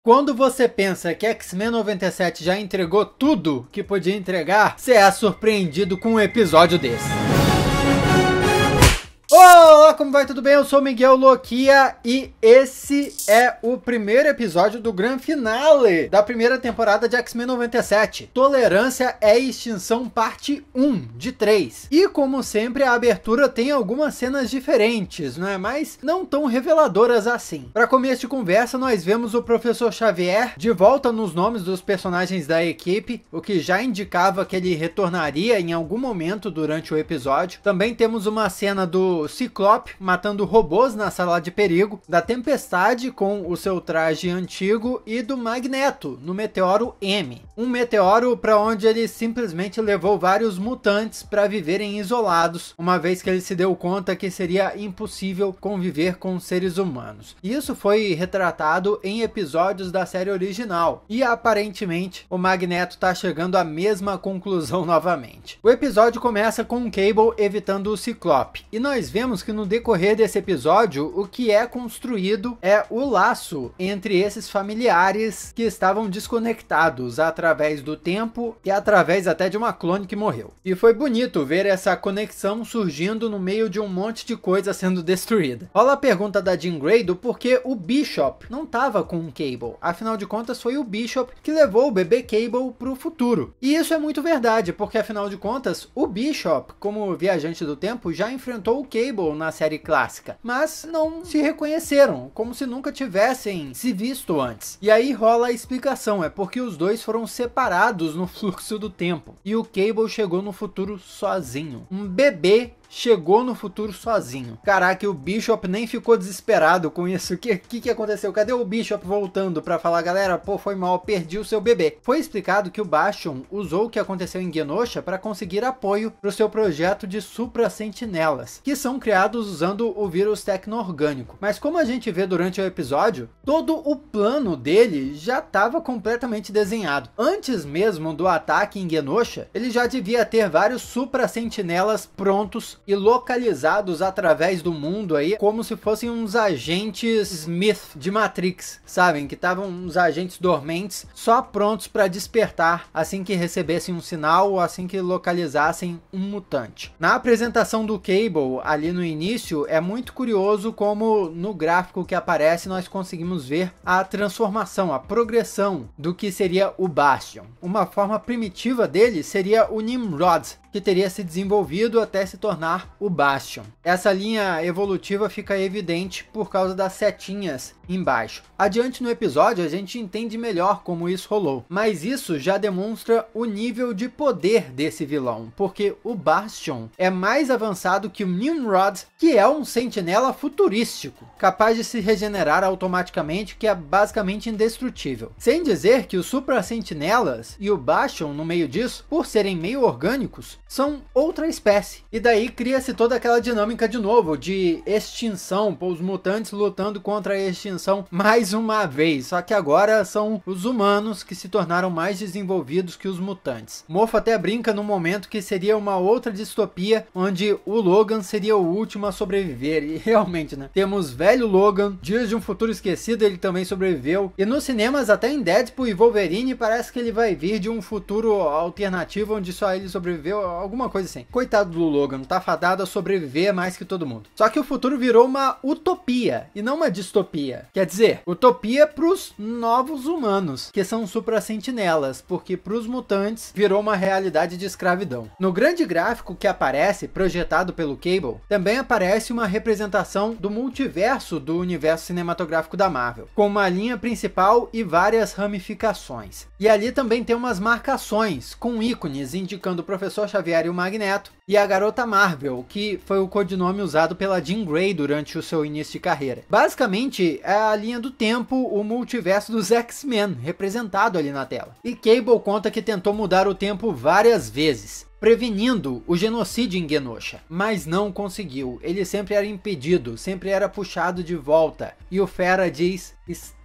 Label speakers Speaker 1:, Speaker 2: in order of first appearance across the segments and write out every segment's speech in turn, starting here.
Speaker 1: Quando você pensa que X-Men 97 já entregou tudo que podia entregar, você é surpreendido com um episódio desse. Olá, como vai? Tudo bem? Eu sou Miguel Loquia e esse é o primeiro episódio do Grand Finale da primeira temporada de X-Men 97. Tolerância é extinção parte 1 de 3. E como sempre, a abertura tem algumas cenas diferentes, não é? Mas não tão reveladoras assim. Para começo de conversa, nós vemos o Professor Xavier de volta nos nomes dos personagens da equipe, o que já indicava que ele retornaria em algum momento durante o episódio. Também temos uma cena do Ciclope matando robôs na sala de perigo, da Tempestade com o seu traje antigo e do Magneto no meteoro M. Um meteoro para onde ele simplesmente levou vários mutantes para viverem isolados, uma vez que ele se deu conta que seria impossível conviver com seres humanos. Isso foi retratado em episódios da série original e aparentemente o Magneto está chegando à mesma conclusão novamente. O episódio começa com o Cable evitando o Ciclope e nós vemos que no decorrer desse episódio o que é construído é o laço entre esses familiares que estavam desconectados através do tempo e através até de uma clone que morreu. E foi bonito ver essa conexão surgindo no meio de um monte de coisa sendo destruída. Rola a pergunta da Jean Grey do porquê o Bishop não estava com o Cable. Afinal de contas foi o Bishop que levou o bebê Cable para o futuro. E isso é muito verdade, porque afinal de contas o Bishop, como viajante do tempo, já enfrentou o Cable na série clássica, mas não se reconheceram, como se nunca tivessem se visto antes. E aí rola a explicação, é porque os dois foram separados no fluxo do tempo, e o Cable chegou no futuro sozinho. Um bebê chegou no futuro sozinho. Caraca, o Bishop nem ficou desesperado com isso. O que aconteceu? Cadê o Bishop voltando pra falar, galera, pô, foi mal, perdi o seu bebê. Foi explicado que o Bastion usou o que aconteceu em Genosha para conseguir apoio pro seu projeto de supra-sentinelas, que são criados usando o vírus tecno-orgânico. Mas como a gente vê durante o episódio, todo o plano dele já estava completamente desenhado. Antes mesmo do ataque em Genosha, ele já devia ter vários supra-sentinelas prontos e localizados através do mundo aí, como se fossem uns agentes Smith de Matrix, sabem? Que estavam uns agentes dormentes só prontos para despertar assim que recebessem um sinal ou assim que localizassem um mutante. Na apresentação do Cable ali no início, é muito curioso como no gráfico que aparece nós conseguimos ver a transformação, a progressão do que seria o Bastion. Uma forma primitiva dele seria o Nimrod, que teria se desenvolvido até se tornar o Bastion. Essa linha evolutiva fica evidente por causa das setinhas embaixo. Adiante no episódio a gente entende melhor como isso rolou, mas isso já demonstra o nível de poder desse vilão, porque o Bastion é mais avançado que o Nimrod, que é um sentinela futurístico, capaz de se regenerar automaticamente, que é basicamente indestrutível. Sem dizer que os supra-sentinelas e o Bastion no meio disso, por serem meio orgânicos, são outra espécie. E daí cria-se toda aquela dinâmica de novo, de extinção, os mutantes lutando contra a extinção mais uma vez, só que agora são os humanos que se tornaram mais desenvolvidos que os mutantes. Moffat até brinca no momento que seria uma outra distopia, onde o Logan seria o último a sobreviver, e realmente, né? Temos velho Logan, Dias de um Futuro Esquecido, ele também sobreviveu, e nos cinemas até em Deadpool e Wolverine parece que ele vai vir de um futuro alternativo, onde só ele sobreviveu, alguma coisa assim. Coitado do Logan, tá fadado a sobreviver mais que todo mundo. Só que o futuro virou uma utopia, e não uma distopia. Quer dizer, utopia pros novos humanos, que são supra-sentinelas, porque pros mutantes virou uma realidade de escravidão. No grande gráfico que aparece, projetado pelo Cable, também aparece uma representação do multiverso do universo cinematográfico da Marvel, com uma linha principal e várias ramificações. E ali também tem umas marcações, com ícones indicando o Professor Xavier e o Magneto, e a Garota Marvel, que foi o codinome usado pela Jean Grey durante o seu início de carreira. Basicamente, é a linha do tempo, o multiverso dos X-Men, representado ali na tela. E Cable conta que tentou mudar o tempo várias vezes, prevenindo o genocídio em Genosha, mas não conseguiu. Ele sempre era impedido, sempre era puxado de volta. E o Fera diz: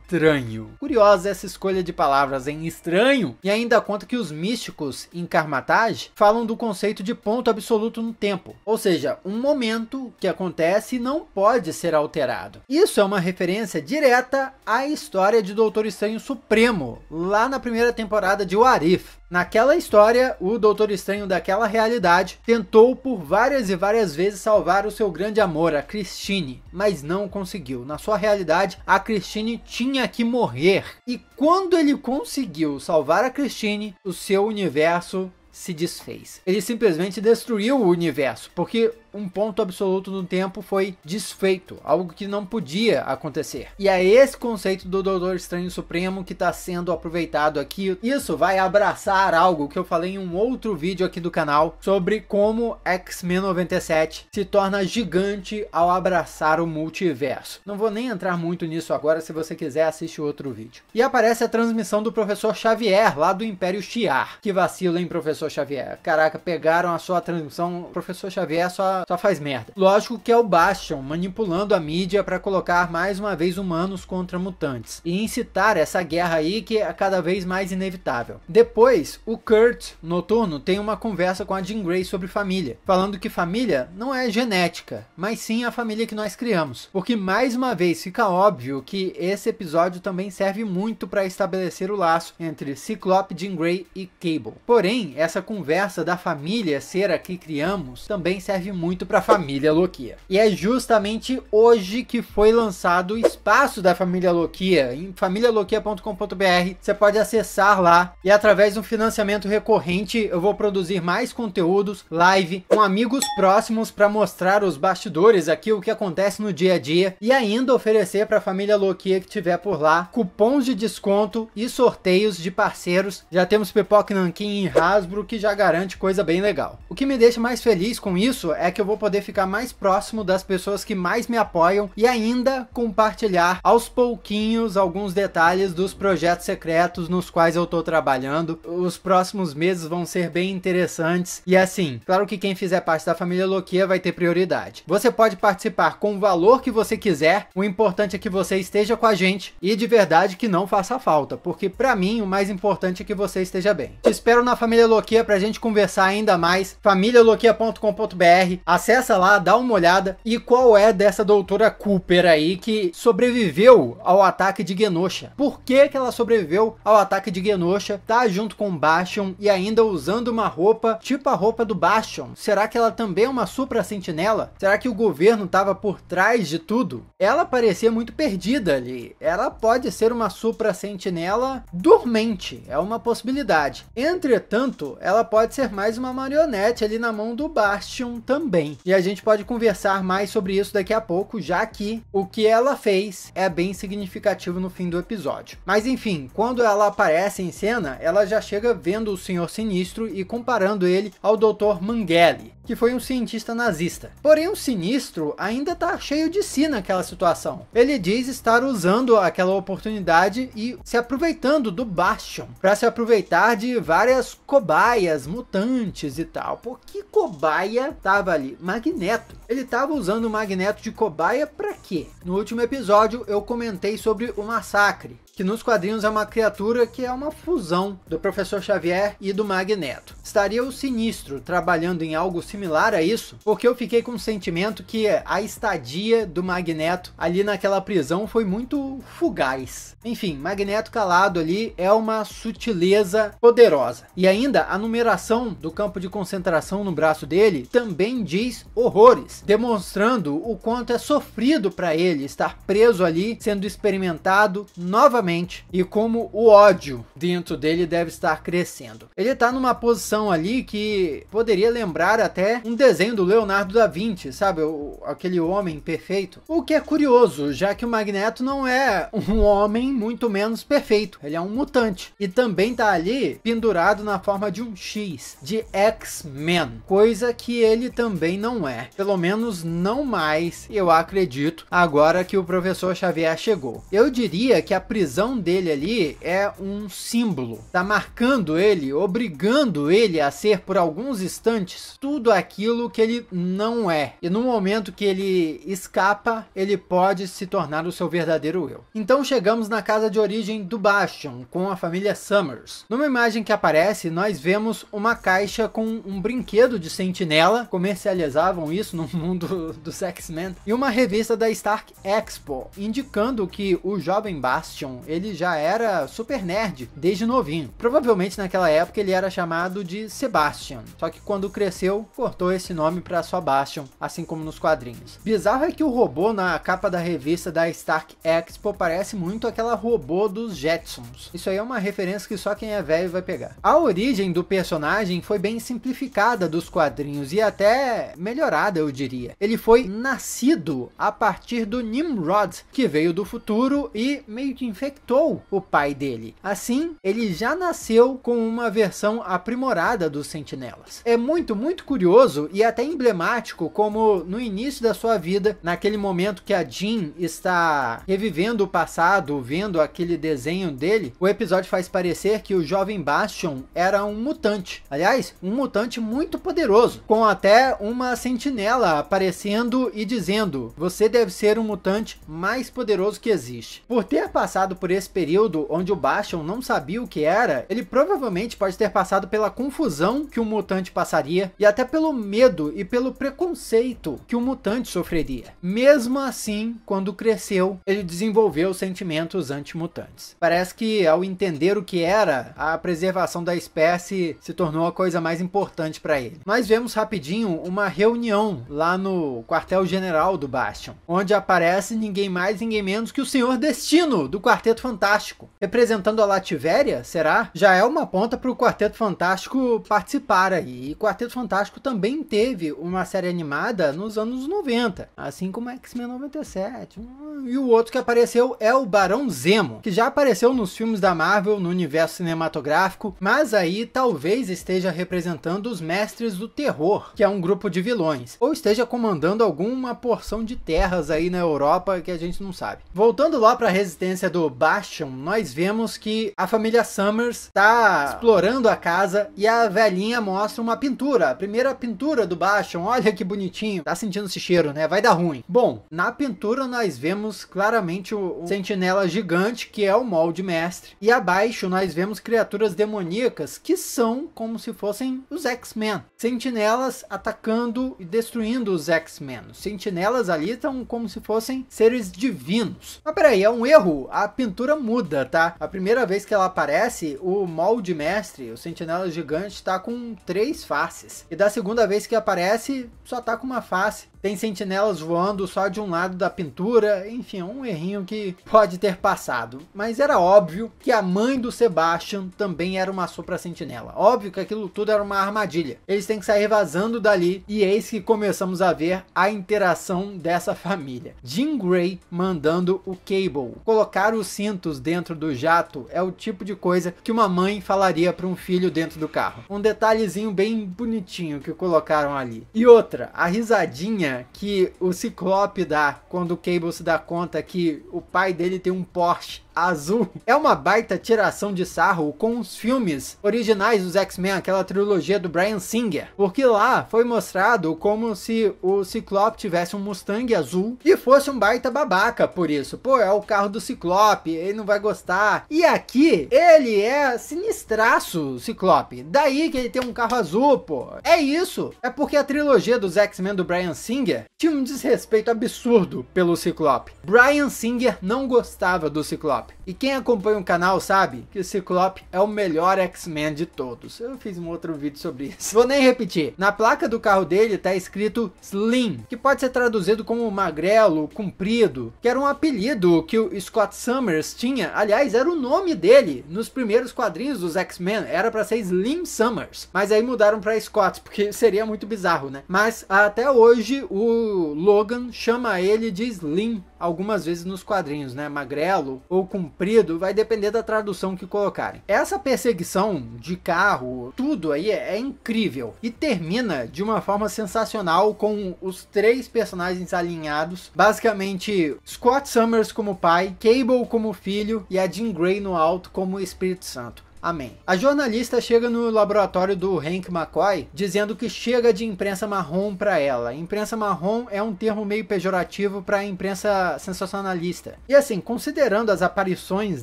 Speaker 1: estranho. Curiosa essa escolha de palavras em estranho, e ainda conta que os místicos em Karmatage falam do conceito de ponto absoluto no tempo, ou seja, um momento que acontece e não pode ser alterado. Isso é uma referência direta à história de Doutor Estranho Supremo, lá na primeira temporada de What If. Naquela história, o Doutor Estranho daquela realidade tentou por várias e várias vezes salvar o seu grande amor, a Christine, mas não conseguiu. Na sua realidade, a Christine tinha que morrer. E quando ele conseguiu salvar a Christine, o seu universo se desfez. Ele simplesmente destruiu o universo, porque um ponto absoluto no tempo foi desfeito, algo que não podia acontecer. E é esse conceito do Doutor Estranho Supremo que está sendo aproveitado aqui. Isso vai abraçar algo que eu falei em um outro vídeo aqui do canal, sobre como X-Men 97 se torna gigante ao abraçar o multiverso. Não vou nem entrar muito nisso agora, se você quiser assiste outro vídeo. E aparece a transmissão do Professor Xavier, lá do Império Shi'ar. Que vacilo, hein, Professor Xavier? Caraca, pegaram a sua transmissão, o Professor Xavier só faz merda. Lógico que é o Bastion manipulando a mídia para colocar mais uma vez humanos contra mutantes e incitar essa guerra aí que é cada vez mais inevitável. Depois, o Kurt, Noturno, tem uma conversa com a Jean Grey sobre família, falando que família não é genética, mas sim a família que nós criamos. Porque mais uma vez fica óbvio que esse episódio também serve muito para estabelecer o laço entre Ciclope, Jean Grey e Cable. Porém, essa conversa da família ser a que criamos também serve muito para a família Lokia. E é justamente hoje que foi lançado o espaço da família Lokia. Em familialokia.com.br você pode acessar lá e através de um financiamento recorrente eu vou produzir mais conteúdos, live, com amigos próximos para mostrar os bastidores aqui, o que acontece no dia a dia, e ainda oferecer para a família Lokia que tiver por lá cupons de desconto e sorteios de parceiros. Já temos Pipoca Nanquim e Hasbro, que já garante coisa bem legal. O que me deixa mais feliz com isso é que eu vou poder ficar mais próximo das pessoas que mais me apoiam e ainda compartilhar aos pouquinhos alguns detalhes dos projetos secretos nos quais eu tô trabalhando. Os próximos meses vão ser bem interessantes e assim, claro que quem fizer parte da família Lokia vai ter prioridade. Você pode participar com o valor que você quiser, o importante é que você esteja com a gente e de verdade que não faça falta, porque pra mim o mais importante é que você esteja bem. Te espero na família Lokia pra gente conversar ainda mais, familialokia.com.br. Acessa lá, dá uma olhada. E qual é dessa doutora Cooper aí que sobreviveu ao ataque de Genosha? Por que que ela sobreviveu ao ataque de Genosha? Tá junto com o Bastion e ainda usando uma roupa tipo a roupa do Bastion. Será que ela também é uma supra-sentinela? Será que o governo tava por trás de tudo? Ela parecia muito perdida ali. Ela pode ser uma supra-sentinela dormente. É uma possibilidade. Entretanto, ela pode ser mais uma marionete ali na mão do Bastion também. E a gente pode conversar mais sobre isso daqui a pouco, já que o que ela fez é bem significativo no fim do episódio. Mas enfim, quando ela aparece em cena, ela já chega vendo o Senhor Sinistro e comparando ele ao Dr. Mengele, que foi um cientista nazista. Porém, o Sinistro ainda tá cheio de si naquela situação. Ele diz estar usando aquela oportunidade e se aproveitando do Bastion para se aproveitar de várias cobaias, mutantes e tal. Pô, que cobaia tava ali? Magneto. Ele tava usando o Magneto de cobaia para quê? No último episódio eu comentei sobre o Massacre, que nos quadrinhos é uma criatura que é uma fusão do Professor Xavier e do Magneto. Estaria o Sinistro trabalhando em algo similar a isso? Porque eu fiquei com o sentimento que a estadia do Magneto ali naquela prisão foi muito fugaz. Enfim, Magneto calado ali é uma sutileza poderosa. E ainda a numeração do campo de concentração no braço dele também diz horrores, demonstrando o quanto é sofrido para ele estar preso ali, sendo experimentado novamente, e como o ódio dentro dele deve estar crescendo. Ele tá numa posição ali que poderia lembrar até um desenho do Leonardo da Vinci, sabe? Aquele homem perfeito. O que é curioso, já que o Magneto não é um homem muito menos perfeito. Ele é um mutante. E também tá ali pendurado na forma de um X, de X-Men. Coisa que ele também não é. Pelo menos não mais, eu acredito, agora que o Professor Xavier chegou. Eu diria que a prisão visão dele ali é um símbolo, tá marcando ele, obrigando ele a ser por alguns instantes tudo aquilo que ele não é. E no momento que ele escapa, ele pode se tornar o seu verdadeiro eu. Então chegamos na casa de origem do Bastion, com a família Summers. Numa imagem que aparece, nós vemos uma caixa com um brinquedo de sentinela, comercializavam isso no mundo dos X-Men, e uma revista da Stark Expo, indicando que o jovem Bastion, ele já era super nerd desde novinho. Provavelmente naquela época ele era chamado de Sebastian, só que quando cresceu, cortou esse nome para só Bastion, assim como nos quadrinhos. Bizarro é que o robô na capa da revista da Stark Expo parece muito aquela robô dos Jetsons. Isso aí é uma referência que só quem é velho vai pegar. A origem do personagem foi bem simplificada dos quadrinhos e até melhorada, eu diria. Ele foi nascido a partir do Nimrod, que veio do futuro e meio que infectou o pai dele. Assim, ele já nasceu com uma versão aprimorada dos Sentinelas. É muito curioso e até emblemático como no início da sua vida, naquele momento que a Jean está revivendo o passado, vendo aquele desenho dele, o episódio faz parecer que o jovem Bastion era um mutante. Aliás, um mutante muito poderoso, com até uma sentinela aparecendo e dizendo: você deve ser um mutante mais poderoso que existe. Por ter passado por esse período onde o Bastion não sabia o que era, ele provavelmente pode ter passado pela confusão que um mutante passaria e até pelo medo e pelo preconceito que um mutante sofreria. Mesmo assim, quando cresceu, ele desenvolveu sentimentos antimutantes. Parece que ao entender o que era, a preservação da espécie se tornou a coisa mais importante para ele. Nós vemos rapidinho uma reunião lá no quartel-general do Bastion, onde aparece ninguém mais, ninguém menos que o Senhor Destino, do Quarteto Fantástico. Representando a Lativéria, será? Já é uma ponta para o Quarteto Fantástico participar aí. E Quarteto Fantástico também teve uma série animada nos anos 90, assim como X-Men 97. E o outro que apareceu é o Barão Zemo, que já apareceu nos filmes da Marvel, no universo cinematográfico, mas aí talvez esteja representando os Mestres do Terror, que é um grupo de vilões, ou esteja comandando alguma porção de terras aí na Europa que a gente não sabe. Voltando lá para a resistência do Bastion, nós vemos que a família Summers está explorando a casa e a velhinha mostra uma pintura, a primeira pintura do Bastion. Olha que bonitinho, tá sentindo esse cheiro, né? Vai dar ruim. Bom, na pintura nós vemos claramente o sentinela gigante, que é o molde mestre, e abaixo nós vemos criaturas demoníacas que são como se fossem os X-Men. Sentinelas atacando e destruindo os X-Men. Os sentinelas ali estão como se fossem seres divinos. Mas peraí, é um erro. A pintura muda, tá? A primeira vez que ela aparece, o molde mestre, o sentinela gigante, está com 3 faces. E da segunda vez que aparece, só tá com uma face. Tem sentinelas voando só de um lado da pintura, enfim, um errinho que pode ter passado. Mas era óbvio que a mãe do Sebastian também era uma sopra-sentinela. Óbvio que aquilo tudo era uma armadilha. Eles têm que sair vazando dali e eis que começamos a ver a interação dessa família. Jean Grey mandando o Cable. Colocar os cintos dentro do jato é o tipo de coisa que uma mãe falaria para um filho dentro do carro. Um detalhezinho bem bonitinho que colocaram ali. E outra, a risadinha que o Ciclope dá quando o Cable se dá conta que o pai dele tem um Porsche azul. É uma baita tiração de sarro com os filmes originais dos X-Men, aquela trilogia do Bryan Singer, porque lá foi mostrado como se o Ciclope tivesse um Mustang azul e fosse um baita babaca por isso. Pô, é o carro do Ciclope, ele não vai gostar. E aqui, ele é sinistraço, Ciclope. Daí que ele tem um carro azul, pô. É isso. É porque a trilogia dos X-Men do Bryan Singer tinha um desrespeito absurdo pelo Ciclope. Bryan Singer não gostava do Ciclope. E quem acompanha o canal sabe que o Ciclope é o melhor X-Men de todos. Eu fiz um outro vídeo sobre isso. Vou nem repetir. Na placa do carro dele tá escrito Slim, que pode ser traduzido como magrelo, comprido, que era um apelido que o Scott Summers tinha. Aliás, era o nome dele nos primeiros quadrinhos dos X-Men. Era pra ser Slim Summers. Mas aí mudaram pra Scott, porque seria muito bizarro, né? Mas até hoje o Logan chama ele de Slim algumas vezes nos quadrinhos, né? Magrelo ou comprido, vai depender da tradução que colocarem. Essa perseguição de carro, tudo aí é incrível e termina de uma forma sensacional com os 3 personagens alinhados, basicamente Scott Summers como pai, Cable como filho e a Jean Grey no alto como Espírito Santo. Amém. A jornalista chega no laboratório do Hank McCoy dizendo que chega de imprensa marrom para ela. Imprensa marrom é um termo meio pejorativo para imprensa sensacionalista. E assim, considerando as aparições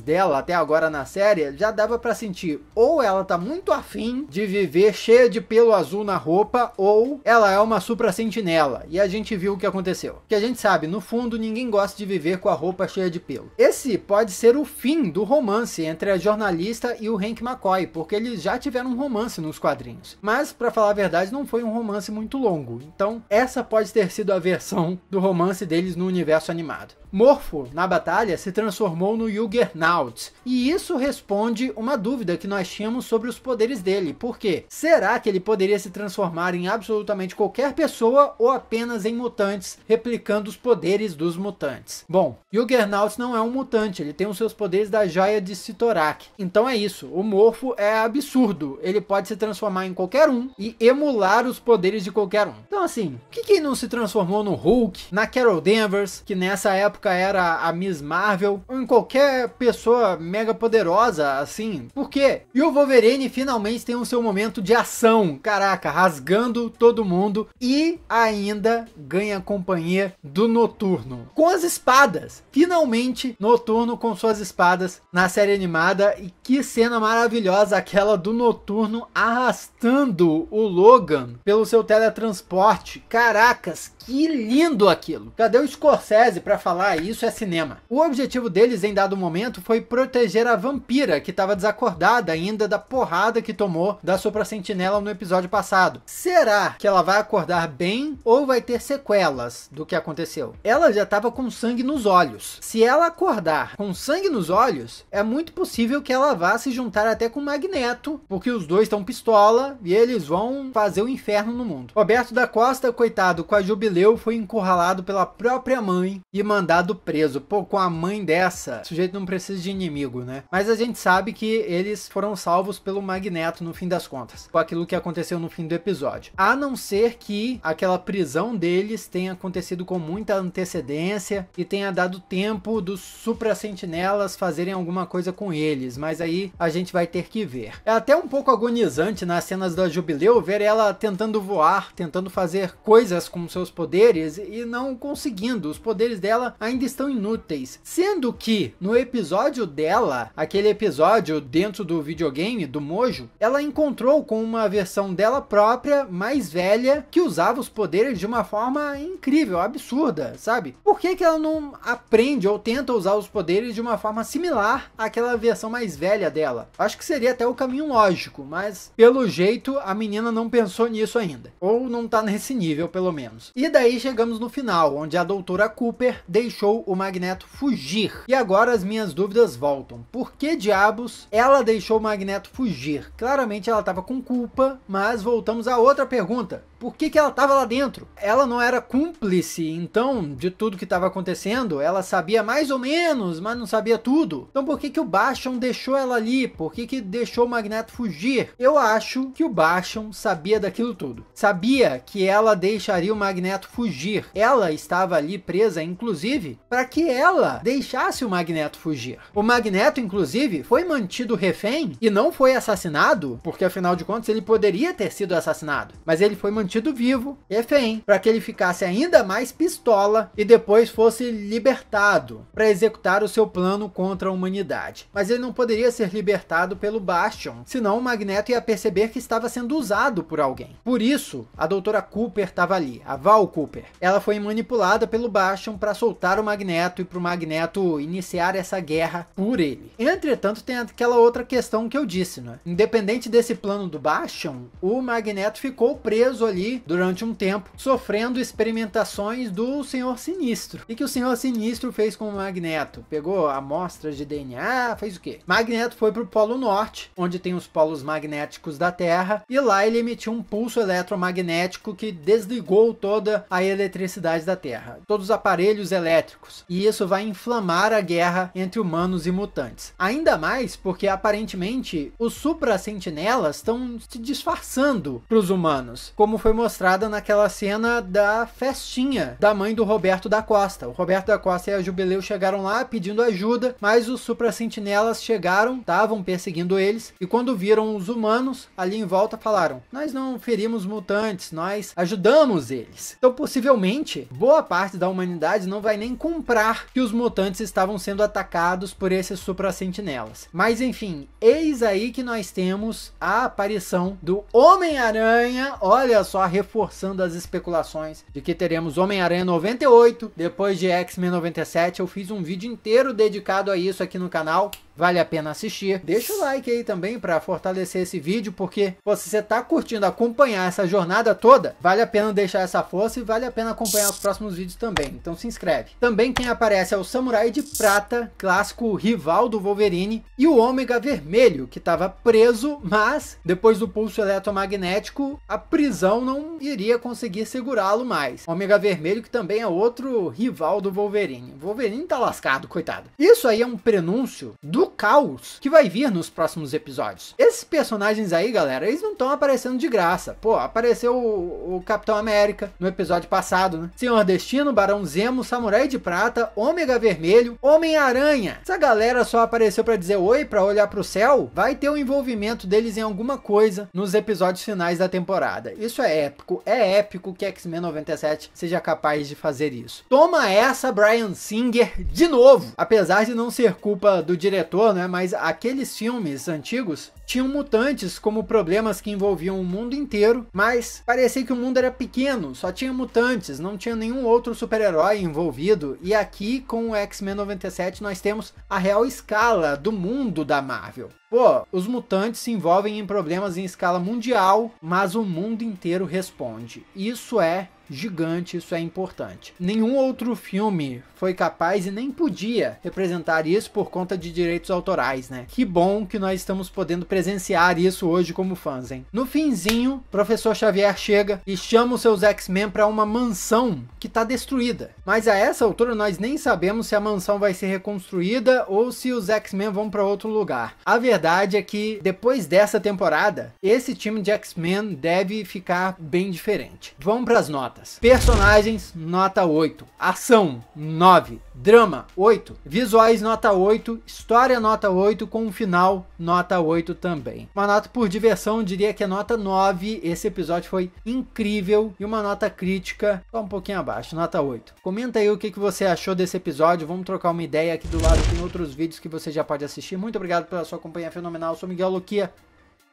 Speaker 1: dela até agora na série, já dava para sentir ou ela tá muito afim de viver cheia de pelo azul na roupa, ou ela é uma supra sentinela. E a gente viu o que aconteceu. Que a gente sabe, no fundo, ninguém gosta de viver com a roupa cheia de pelo. Esse pode ser o fim do romance entre a jornalista e o Hank McCoy, porque eles já tiveram um romance nos quadrinhos. Mas, pra falar a verdade, não foi um romance muito longo. Então, essa pode ter sido a versão do romance deles no universo animado. Morpho, na batalha, se transformou no Juggernaut, e isso responde uma dúvida que nós tínhamos sobre os poderes dele. Por quê? Será que ele poderia se transformar em absolutamente qualquer pessoa ou apenas em mutantes, replicando os poderes dos mutantes? Bom, Juggernaut não é um mutante, ele tem os seus poderes da joia de Sitorak. Então é isso, o Morpho é absurdo, ele pode se transformar em qualquer um e emular os poderes de qualquer um. Então assim, por que não se transformou no Hulk, na Carol Danvers, que nessa época era a Miss Marvel, ou em qualquer pessoa mega poderosa, assim? Por quê? E o Wolverine finalmente tem o seu momento de ação, caraca, rasgando todo mundo, e ainda ganha companhia do Noturno, com as espadas. Finalmente, Noturno com suas espadas na série animada, e que cena maravilhosa aquela do Noturno arrastando o Logan pelo seu teletransporte. Caracas, que lindo aquilo! Cadê o Scorsese pra falar isso é cinema? O objetivo deles em dado momento foi proteger a vampira, que estava desacordada ainda da porrada que tomou da Supra Sentinela no episódio passado. Será que ela vai acordar bem ou vai ter sequelas do que aconteceu? Ela já estava com sangue nos olhos. Se ela acordar com sangue nos olhos, é muito possível que ela vá se juntar até com o Magneto, porque os dois estão pistola e eles vão fazer o inferno no mundo. Roberto da Costa, coitado, com a Jubileu, foi encurralado pela própria mãe e mandado preso. Pô, com a mãe dessa, o sujeito não precisa de inimigo, né? Mas a gente sabe que eles foram salvos pelo Magneto no fim das contas, com aquilo que aconteceu no fim do episódio. A não ser que aquela prisão deles tenha acontecido com muita antecedência e tenha dado tempo dos Supra Sentinelas fazerem alguma coisa com eles, mas aí a gente vai ter que ver. É até um pouco agonizante nas cenas da Jubileu ver ela tentando voar, tentando fazer coisas com seus poderes e não conseguindo. Os poderes dela ainda estão inúteis, sendo que no episódio dela, aquele episódio dentro do videogame do Mojo, ela encontrou com uma versão dela própria, mais velha, que usava os poderes de uma forma incrível, absurda, sabe? Por que que ela não aprende ou tenta usar os poderes de uma forma similar àquela versão mais velha dela? Acho que seria até o caminho lógico, mas pelo jeito a menina não pensou nisso ainda, ou não tá nesse nível pelo menos. E daí chegamos no final, onde a doutora Cooper deixou o Magneto fugir. E agora as minhas dúvidas voltam. Por que diabos ela deixou o Magneto fugir? Claramente ela estava com culpa, mas voltamos a outra pergunta. Por que que ela estava lá dentro? Ela não era cúmplice, então, de tudo que estava acontecendo? Ela sabia mais ou menos, mas não sabia tudo. Então por que que o Bastion deixou ela ali? Por que que deixou o Magneto fugir? Eu acho que o Bastion sabia daquilo tudo. Sabia que ela deixaria o Magneto fugir. Ela estava ali presa, inclusive, para que ela deixasse o Magneto fugir. O Magneto, inclusive, foi mantido refém e não foi assassinado, porque afinal de contas ele poderia ter sido assassinado. Mas ele foi mantido vivo, refém, para que ele ficasse ainda mais pistola e depois fosse libertado para executar o seu plano contra a humanidade. Mas ele não poderia ser libertado pelo Bastion, senão o Magneto ia perceber que estava sendo usado por alguém. Por isso, a doutora Cooper estava ali, a Val Cooper. Ela foi manipulada pelo Bastion para soltar o Magneto e para o Magneto iniciar essa guerra por ele. Entretanto, tem aquela outra questão que eu disse, né? Independente desse plano do Bastion, o Magneto ficou preso ali durante um tempo, sofrendo experimentações do Senhor Sinistro. E que o Senhor Sinistro fez com o Magneto? Pegou amostras de DNA, fez o quê? Magneto foi para o Polo Norte, onde tem os polos magnéticos da Terra, e lá ele emitiu um pulso eletromagnético que desligou toda a eletricidade da Terra. Todos os aparelhos elétricos elétricos. E isso vai inflamar a guerra entre humanos e mutantes. Ainda mais porque aparentemente os supra-sentinelas estão se disfarçando para os humanos, como foi mostrada naquela cena da festinha da mãe do Roberto da Costa. O Roberto da Costa e a Jubileu chegaram lá pedindo ajuda, mas os supra-sentinelas chegaram, estavam perseguindo eles, e quando viram os humanos ali em volta falaram: nós não ferimos mutantes, nós ajudamos eles. Então possivelmente boa parte da humanidade não vai nem comprar que os mutantes estavam sendo atacados por esses supra-sentinelas. Mas enfim, eis aí que nós temos a aparição do Homem-Aranha, olha só, reforçando as especulações de que teremos Homem-Aranha 98, depois de X-Men 97. Eu fiz um vídeo inteiro dedicado a isso aqui no canal. Vale a pena assistir. Deixa o like aí também para fortalecer esse vídeo, porque pô, se você tá curtindo acompanhar essa jornada toda, vale a pena deixar essa força e vale a pena acompanhar os próximos vídeos também. Então se inscreve. Também quem aparece é o Samurai de Prata, clássico rival do Wolverine, e o Ômega Vermelho, que estava preso, mas depois do pulso eletromagnético, a prisão não iria conseguir segurá-lo mais. Ômega Vermelho, que também é outro rival do Wolverine. O Wolverine tá lascado, coitado. Isso aí é um prenúncio do caos que vai vir nos próximos episódios. Esses personagens aí, galera, eles não estão aparecendo de graça. Pô, apareceu o Capitão América no episódio passado, né? Senhor Destino, Barão Zemo, Samurai de Prata, Ômega Vermelho, Homem-Aranha. Essa galera só apareceu pra dizer oi, pra olhar pro céu. Vai ter o envolvimento deles em alguma coisa nos episódios finais da temporada. Isso é épico. É épico que X-Men 97 seja capaz de fazer isso. Toma essa, Bryan Singer, de novo. Apesar de não ser culpa do diretor, né? Mas aqueles filmes antigos tinham mutantes como problemas que envolviam o mundo inteiro, mas parecia que o mundo era pequeno, só tinha mutantes, não tinha nenhum outro super-herói envolvido. E aqui com o X-Men 97 nós temos a real escala do mundo da Marvel. Pô, os mutantes se envolvem em problemas em escala mundial, mas o mundo inteiro responde. Isso é gigante, isso é importante. Nenhum outro filme foi capaz e nem podia representar isso por conta de direitos autorais, né? Que bom que nós estamos podendo presenciar isso hoje como fãs, hein? No finzinho, Professor Xavier chega e chama os seus X-Men para uma mansão que tá destruída. Mas a essa altura nós nem sabemos se a mansão vai ser reconstruída ou se os X-Men vão para outro lugar. A verdade é que depois dessa temporada, esse time de X-Men deve ficar bem diferente. Vamos para as notas. Personagens, nota 8. Ação, 9. Drama, 8. Visuais, nota 8. História, nota 8. Com um final, nota 8 também. Uma nota por diversão, eu diria que é nota 9. Esse episódio foi incrível. E uma nota crítica, só um pouquinho abaixo, nota 8. Comenta aí o que você achou desse episódio. Vamos trocar uma ideia. Aqui do lado tem outros vídeos que você já pode assistir. Muito obrigado pela sua companhia fenomenal. Eu sou Miguel Luquia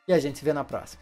Speaker 1: e a gente se vê na próxima.